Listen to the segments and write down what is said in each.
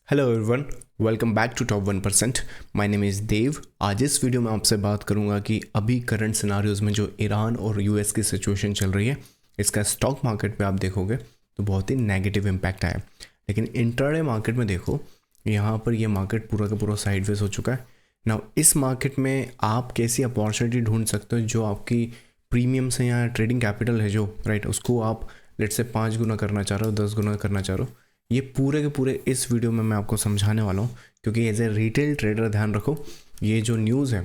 Hello everyone, welcome back to top 1%। My name is Dev. आज इस video में आपसे बात करूंगा कि अभी करंट सिनारियोज़ में जो ईरान और यूएस की सिचुएशन चल रही है, इसका स्टॉक मार्केट पे आप देखोगे तो बहुत ही नेगेटिव इम्पैक्ट आया। लेकिन इंट्राडे मार्केट में देखो, यहाँ पर ये मार्केट पूरा का पूरा साइडवेज हो चुका है ना। इस मार्केट में आप कैसी अपॉर्चुनिटी ढूंढ सकते हो जो आपकी प्रीमियम से या ट्रेडिंग कैपिटल है जो राइट, उसको आप लेट से 5 गुना करना चाह रहे हो, 10 गुना करना चाह रहे हो। ये पूरे के पूरे इस वीडियो में मैं आपको समझाने वाला हूँ, क्योंकि एज ए रिटेल ट्रेडर ध्यान रखो, ये जो न्यूज़ है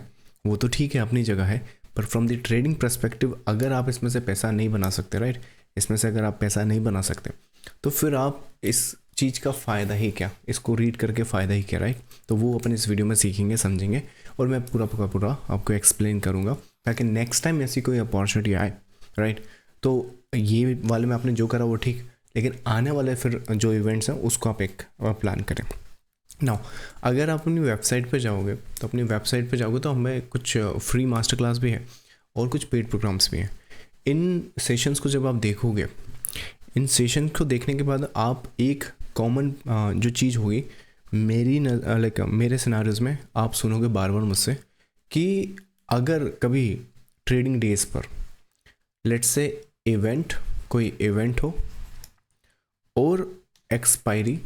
वो तो ठीक है अपनी जगह है, पर फ्रॉम द ट्रेडिंग पर्सपेक्टिव अगर आप इसमें से पैसा नहीं बना सकते राइट, इसमें से अगर आप पैसा नहीं बना सकते तो फिर आप इस चीज़ का फ़ायदा ही क्या, इसको रीड करके फ़ायदा ही क्या राइट। तो वो अपन इस वीडियो में सीखेंगे, समझेंगे और मैं पूरा का पूरा आपको एक्सप्लेन करूँगा ताकि नेक्स्ट टाइम ऐसी कोई अपॉर्चुनिटी आए राइट। तो ये वाले में आपने जो करा वो ठीक, लेकिन आने वाले फिर जो इवेंट्स हैं उसको आप एक प्लान करें ना। अगर आप अपनी वेबसाइट पे जाओगे तो अपनी वेबसाइट पे जाओगे तो हमें कुछ फ्री मास्टर क्लास भी है और कुछ पेड प्रोग्राम्स भी हैं। इन सेशंस को जब आप देखोगे, इन सेशन को देखने के बाद आप एक कॉमन जो चीज़ होगी मेरी लाइक मेरे सिनारियोज़ में आप सुनोगे बार बार मुझसे कि अगर कभी ट्रेडिंग डेज पर लेट्स से कोई इवेंट हो और एक्सपायरी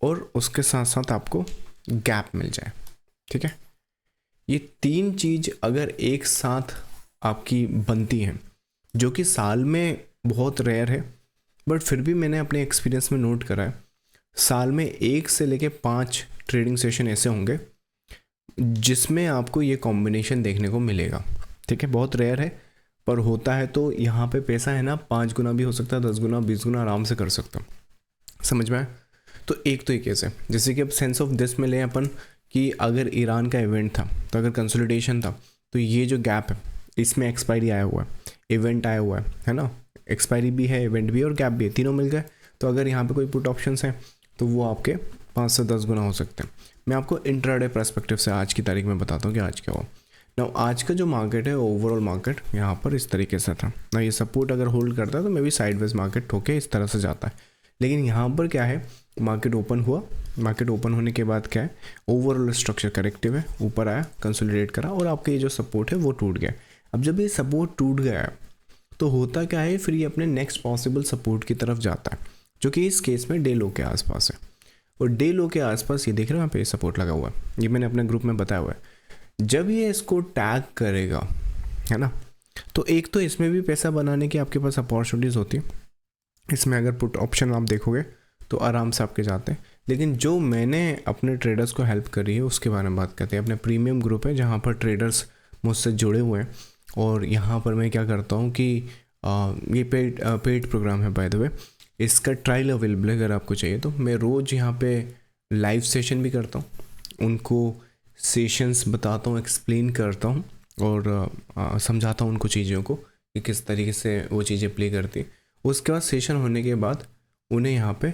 और उसके साथ साथ आपको गैप मिल जाए, ठीक है। ये तीन चीज़ अगर एक साथ आपकी बनती हैं, जो कि साल में बहुत रेयर है, बट फिर भी मैंने अपने एक्सपीरियंस में नोट करा है, साल में 1 से लेके 5 ट्रेडिंग सेशन ऐसे होंगे जिसमें आपको ये कॉम्बिनेशन देखने को मिलेगा, ठीक है। बहुत रेयर है पर होता है, तो यहाँ पे पैसा है ना 5 गुना भी हो सकता है, 10 गुना 20 गुना आराम से कर सकता हूँ, समझ में आया। तो एक तो ये केस है, जैसे कि अब सेंस ऑफ दिस में लें अपन कि अगर ईरान का इवेंट था तो अगर कंसोलिडेशन था तो ये जो गैप है इसमें एक्सपायरी आया हुआ है, इवेंट आया हुआ है ना, एक्सपायरी भी है, इवेंट भी और गैप भी है, तीनों मिल गए। तो अगर यहाँ पे कोई पुट ऑप्शंस हैं तो वो आपके 5 से 10 गुना हो सकते हैं। मैं आपको इंट्राडे पर्सपेक्टिव से आज की तारीख में बताता हूँ कि आज क्या हुआ ना। आज का जो मार्केट है ओवरऑल मार्केट यहाँ पर इस तरीके से था ना, ये सपोर्ट अगर होल्ड करता है तो मे भी साइडवेज मार्केट ठोके इस तरह से जाता है। लेकिन यहाँ पर क्या है, मार्केट ओपन हुआ, मार्केट ओपन होने के बाद क्या है, ओवरऑल स्ट्रक्चर करेक्टिव है, ऊपर आया, कंसोलिडेट करा और आपका ये जो सपोर्ट है वो टूट गया। अब जब ये सपोर्ट टूट गया तो होता क्या है, फिर ये अपने नेक्स्ट पॉसिबल सपोर्ट की तरफ जाता है, जो कि इस केस में डे लो के आसपास है। और डे लो के आसपास ये देख रहे हो यहाँ पे सपोर्ट लगा हुआ है, ये मैंने अपने ग्रुप में बताया हुआ है। जब ये इसको टैग करेगा है ना, तो एक तो इसमें भी पैसा बनाने की आपके पास अपॉर्चुनिटीज़ होती है। इसमें अगर पुट ऑप्शन आप देखोगे तो आराम से आपके जाते हैं। लेकिन जो मैंने अपने ट्रेडर्स को हेल्प करी है उसके बारे में बात करते हैं। अपने प्रीमियम ग्रुप है जहाँ पर ट्रेडर्स मुझसे जुड़े हुए हैं, और यहाँ पर मैं क्या करता हूँ कि ये पेड प्रोग्राम है बाय द वे, इसका ट्रायल अवेलेबल है अगर आपको चाहिए तो। मैं रोज़ यहाँ पे लाइव सेशन भी करता हूँ, उनको सेशंस बताता हूँ, एक्सप्लेन करता हूँ और समझाता हूँ उनको चीज़ों को कि किस तरीके से वो चीज़ें प्ले करती। उसके बाद सेशन होने के बाद उन्हें यहाँ पे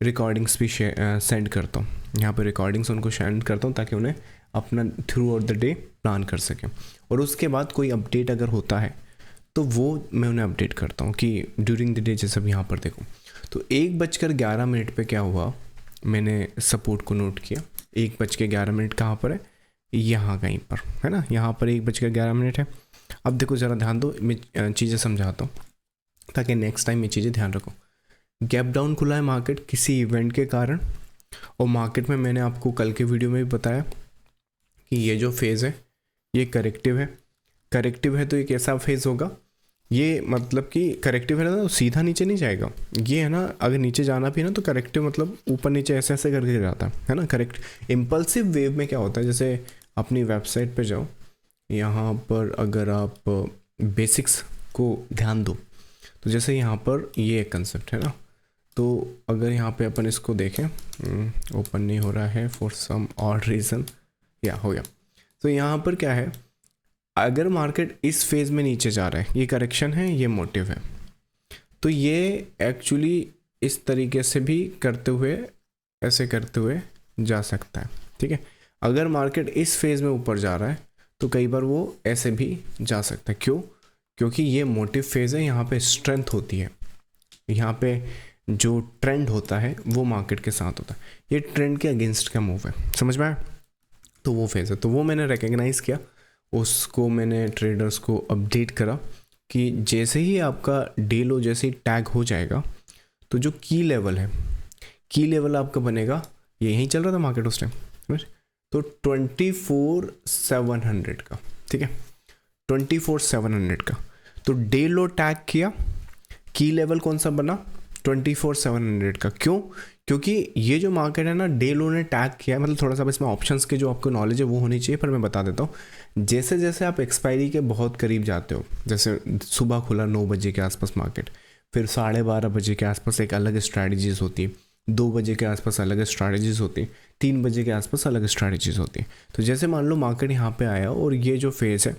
रिकॉर्डिंग्स भी सेंड करता हूँ, यहाँ पे रिकॉर्डिंग्स उनको सेंड करता हूँ ताकि उन्हें अपना through out the day plan कर सकें। और उसके बाद कोई अपडेट अगर होता है तो वो मैं उन्हें अपडेट करता हूँ कि ड्यूरिंग द डे, जैसे अब यहाँ पर देखो तो 1:11 पे क्या हुआ, मैंने सपोर्ट को नोट किया। 1:11 कहाँ पर है, यहाँ कहीं पर है ना, यहाँ पर 1:11 है। अब देखो ज़रा ध्यान दो, मैं चीज़ें समझाता हूँ ताकि नेक्स्ट टाइम ये चीज़ें ध्यान रखो। गैप डाउन खुला है मार्केट किसी इवेंट के कारण, और मार्केट में मैंने आपको कल के वीडियो में भी बताया कि ये जो फेज़ है ये करेक्टिव है। करेक्टिव है तो ये कैसा फेज़ होगा, ये मतलब कि करेक्टिव है ना तो सीधा नीचे नहीं जाएगा, ये है ना, अगर नीचे जाना भी है ना तो करेक्टिव मतलब ऊपर नीचे ऐसे ऐसे करके जाता है ना। करेक्ट इम्पल्सिव वेव में क्या होता है, जैसे अपनी वेबसाइट पे जाओ, यहाँ पर अगर आप बेसिक्स को ध्यान दो तो जैसे यहाँ पर ये एक कंसेप्ट है ना, तो अगर यहाँ पे अपन इसको देखें, ओपन नहीं हो रहा है फॉर सम ऑड रीज़न, या हो गया। तो यहाँ पर क्या है, अगर मार्केट इस फेज़ में नीचे जा रहा है, ये करेक्शन है, ये मोटिव है, तो ये एक्चुअली इस तरीके से भी करते हुए, ऐसे करते हुए जा सकता है, ठीक है। अगर मार्केट इस फेज़ में ऊपर जा रहा है तो कई बार वो ऐसे भी जा सकता है। क्यों? क्योंकि ये मोटिव फेज़ है, यहाँ पे स्ट्रेंथ होती है, यहाँ पे जो ट्रेंड होता है वो मार्केट के साथ होता है, ये ट्रेंड के अगेंस्ट का मूव है, समझ में आया। तो वो फेज़ है, तो वो मैंने रिकग्नाइज़ किया, उसको मैंने ट्रेडर्स को अपडेट करा कि जैसे ही आपका डे लो जैसे ही टैग हो जाएगा तो जो की लेवल है, की लेवल आपका बनेगा, ये यहीं चल रहा था मार्केट उस टाइम, तो 24,700 का, ठीक है, 24,700 का। तो डे लो टैग किया, की लेवल कौन सा बना, 24,700 का। क्यों? क्योंकि ये जो मार्केट है ना, डे लो ने टैग किया है, मतलब थोड़ा सा इसमें ऑप्शंस के जो आपको नॉलेज है वो होनी चाहिए, पर मैं बता देता हूँ। जैसे जैसे आप एक्सपायरी के बहुत करीब जाते हो, जैसे सुबह खुला 9 बजे के आसपास मार्केट, फिर 12:30 बजे के आसपास एक अलग स्ट्रैटेजीज होती है, 2 बजे के आसपास अलग स्ट्रैटेजीज होती है, 3 बजे के आसपास अलग स्ट्रैटेजीज होती है। तो जैसे मान लो मार्केट यहाँ पे आया और ये जो फेज़ है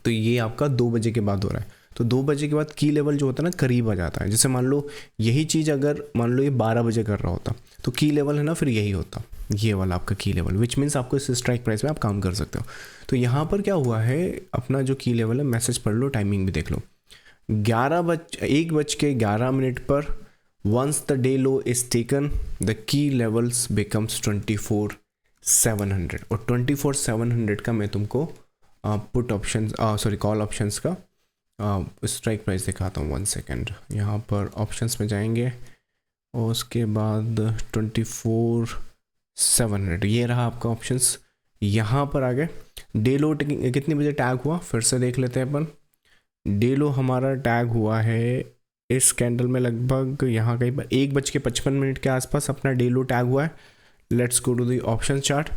तो ये आपका 2 बजे के बाद हो रहा है, तो 2 बजे के बाद की लेवल जो होता है ना करीब आ जाता है। जैसे मान लो यही चीज़ अगर मान लो ये 12 बजे कर रहा होता तो की लेवल है ना फिर यही होता, ये वाला आपका की लेवल, विच मीन्स आपको इस स्ट्राइक प्राइस में आप काम कर सकते हो। तो यहाँ पर क्या हुआ है, अपना जो की लेवल है, मैसेज पढ़ लो, टाइमिंग भी देख लो, 1:11 पर once the day low is taken the key levels becomes 24,700, और 24,700 का मैं तुमको put option sorry call options का स्ट्राइक प्राइस दिखाता हूँ। 1 सेकेंड, यहाँ पर ऑप्शंस में जाएंगे और उसके बाद 24,700 ये रहा आपका ऑप्शंस, यहाँ पर आ गए। डे लो कितने बजे टैग हुआ, फिर से देख लेते हैं अपन। डे लो हमारा टैग हुआ है इस कैंडल में लगभग यहाँ कहीं पर 1:55 के आसपास अपना डे लो टैग हुआ है। Let's go to the option chart,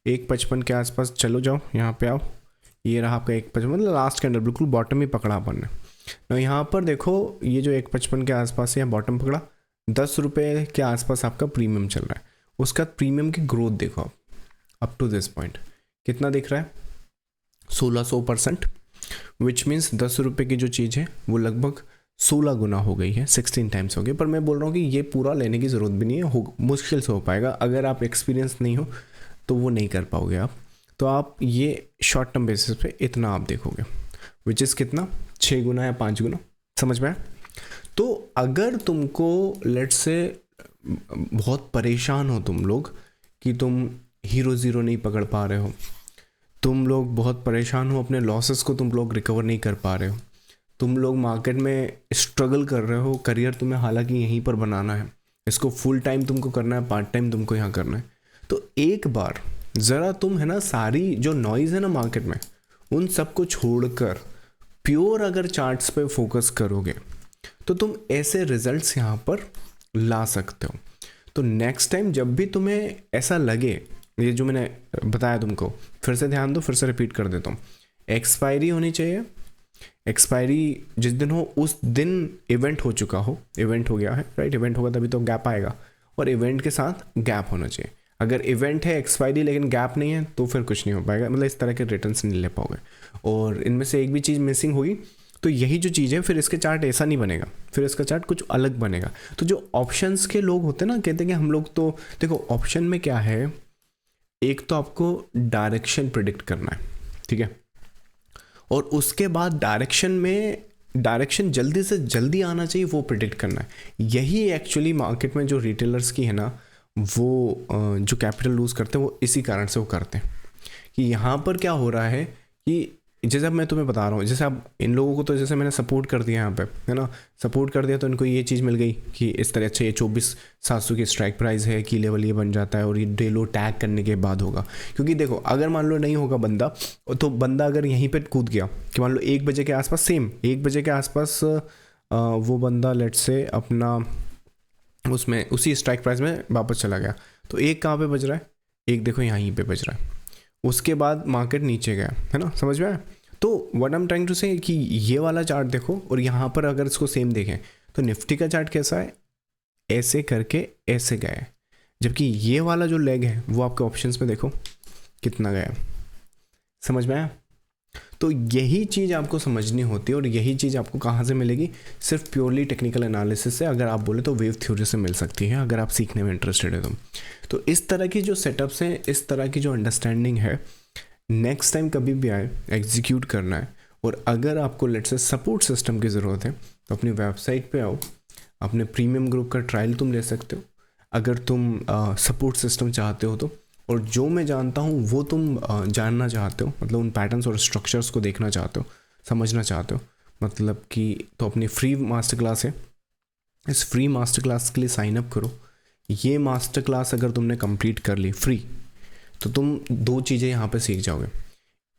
1:55 के आसपास चलो जाओ, यहाँ पे आओ, ये रहा आपका 1:55, मतलब लास्ट कैंडल बिल्कुल बॉटम ही पकड़ा अपन ने। ना यहाँ पर देखो ये जो 1:55 के आसपास है बॉटम पकड़ा, 10 रुपये के आसपास आपका प्रीमियम चल रहा है। उसका प्रीमियम की ग्रोथ देखो आप, अप टू दिस पॉइंट कितना दिख रहा है, 1600%, विच मीन्स 10 रुपये की जो चीज़ है वो लगभग 16 गुना हो गई है, 16 टाइम्स हो गई। पर मैं बोल रहा हूँ कि ये पूरा लेने की ज़रूरत भी नहीं है, मुश्किल से हो पाएगा, अगर आप एक्सपीरियंस नहीं हो तो वो नहीं कर पाओगे आप। तो आप ये शॉर्ट टर्म बेसिस पे इतना आप देखोगे, विच इज़ कितना, 6 गुना या 5 गुना, समझ में आया। तो अगर तुमको लेट्स से बहुत परेशान हो तुम लोग कि तुम हीरो ज़ीरो नहीं पकड़ पा रहे हो, तुम लोग बहुत परेशान हो, अपने लॉसेस को तुम लोग रिकवर नहीं कर पा रहे हो, तुम लोग मार्केट में स्ट्रगल कर रहे हो, करियर तुम्हें हालांकि यहीं पर बनाना है, इसको फुल टाइम तुमको करना है, पार्ट टाइम तुमको यहाँ करना है, तो एक बार ज़रा तुम है ना सारी जो नॉइज़ है ना मार्केट में उन सबको छोड़कर प्योर अगर चार्ट्स पे फोकस करोगे तो तुम ऐसे रिजल्ट्स यहाँ पर ला सकते हो। तो नेक्स्ट टाइम जब भी तुम्हें ऐसा लगे, ये जो मैंने बताया तुमको फिर से ध्यान दो, फिर से रिपीट कर देता हूँ, एक्सपायरी होनी चाहिए, एक्सपायरी जिस दिन हो उस दिन इवेंट हो चुका हो, इवेंट हो गया है राइट, इवेंट होगा तभी तो गैप आएगा, और इवेंट के साथ गैप होना चाहिए। अगर इवेंट है एक्सपायरी लेकिन गैप नहीं है तो फिर कुछ नहीं हो पाएगा, मतलब इस तरह के रिटर्न्स नहीं ले पाओगे। और इनमें से एक भी चीज़ मिसिंग होगी तो यही जो चीज़ है, फिर इसके चार्ट ऐसा नहीं बनेगा, फिर इसका चार्ट कुछ अलग बनेगा। तो जो ऑप्शंस के लोग होते हैं ना, कहते हैं कि हम लोग तो देखो ऑप्शन में क्या है, एक तो आपको डायरेक्शन प्रिडिक्ट करना है, ठीक है, और उसके बाद डायरेक्शन जल्दी से जल्दी आना चाहिए वो प्रिडिक्ट करना है। यही एक्चुअली मार्केट में जो रिटेलर्स की है ना, वो जो कैपिटल लूज़ करते हैं वो इसी कारण से वो करते हैं कि यहाँ पर क्या हो रहा है कि जैसे अब मैं तुम्हें बता रहा हूँ, जैसे अब इन लोगों को तो जैसे मैंने सपोर्ट कर दिया यहाँ पे है ना, सपोर्ट कर दिया तो इनको ये चीज़ मिल गई कि इस तरह, अच्छा ये 24,700 की स्ट्राइक प्राइस है, की लेवल ये बन जाता है और ये डे लो टैग करने के बाद होगा। क्योंकि देखो अगर मान लो नहीं होगा बंदा, तो बंदा अगर यहीं पर कूद गया कि मान लो 1 बजे के आसपास, सेम 1 बजे के आसपास वो बंदा लेट्स से अपना उसमें उसी स्ट्राइक प्राइस में वापस चला गया, तो एक कहाँ पे बज रहा है, एक देखो यहीं पे बज रहा है, उसके बाद मार्केट नीचे गया, है ना, समझ में आया। तो what I am trying to say कि ये वाला चार्ट देखो और यहाँ पर अगर इसको सेम देखें तो निफ्टी का चार्ट कैसा है, ऐसे करके ऐसे गया है, जबकि ये वाला जो लेग है वो आपके ऑप्शंस में देखो कितना गया, समझ में आया। तो यही चीज़ आपको समझनी होती है और यही चीज़ आपको कहाँ से मिलेगी, सिर्फ प्योरली टेक्निकल एनालिसिस से, अगर आप बोले तो वेव थ्योरी से मिल सकती है, अगर आप सीखने में इंटरेस्टेड है तो इस तरह की जो सेटअप्स हैं, इस तरह की जो अंडरस्टैंडिंग है, नेक्स्ट टाइम कभी भी आए एग्जीक्यूट करना है। और अगर आपको लेट्स से सपोर्ट सिस्टम की ज़रूरत है तो अपनी वेबसाइट पे आओ, अपने प्रीमियम ग्रुप का ट्रायल तुम ले सकते हो अगर तुम सपोर्ट सिस्टम चाहते हो तो। और जो मैं जानता हूँ वो तुम जानना चाहते हो, मतलब उन पैटर्न्स और स्ट्रक्चर्स को देखना चाहते हो, समझना चाहते हो, मतलब कि तो अपनी फ्री मास्टर क्लास है, इस फ्री मास्टर क्लास के लिए साइन अप करो। ये मास्टर क्लास अगर तुमने कंप्लीट कर ली फ्री, तो तुम दो चीज़ें यहाँ पे सीख जाओगे।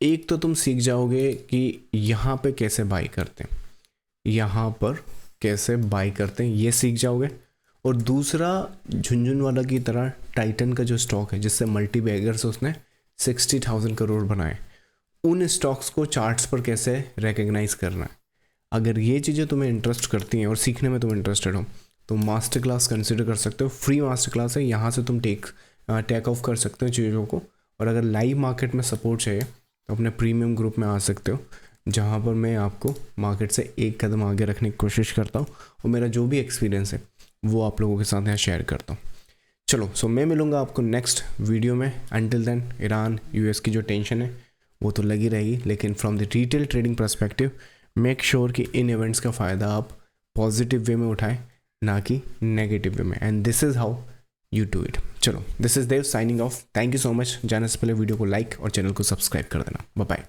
एक तो तुम सीख जाओगे कि यहाँ पे कैसे बाई करते हैं, यहाँ पर कैसे बाई करते हैं ये सीख जाओगे। और दूसरा, झुंझुनवाला की तरह टाइटन का जो स्टॉक है जिससे मल्टी बैगर्स उसने 60,000 करोड़ बनाए, उन स्टॉक्स को चार्ट्स पर कैसे रिकग्नाइज करना है। अगर ये चीज़ें तुम्हें इंटरेस्ट करती हैं और सीखने में तुम इंटरेस्टेड हो तो मास्टर क्लास कंसिडर कर सकते हो। फ्री मास्टर क्लास है, यहाँ से तुम टेक ऑफ कर सकते हो चीज़ों को। और अगर लाइव मार्केट में सपोर्ट चाहिए तो अपने प्रीमियम ग्रुप में आ सकते हो, जहाँ पर मैं आपको मार्केट से एक कदम आगे रखने की कोशिश करता हूँ और मेरा जो भी एक्सपीरियंस है वो आप लोगों के साथ यहाँ शेयर करता हूँ। चलो, सो मैं मिलूँगा आपको नेक्स्ट वीडियो में। अंटिल देन, ईरान यूएस की जो टेंशन है वो तो लगी रहेगी, लेकिन from the retail trading perspective make sure कि इन इवेंट्स का फ़ायदा आप पॉजिटिव वे में उठाएं, ना कि नेगेटिव वे में। And this is how you do it. चलो, this is Dev signing off. Thank you so much. जाने से पहले वीडियो को लाइक और चैनल को सब्सक्राइब कर देना। Bye bye.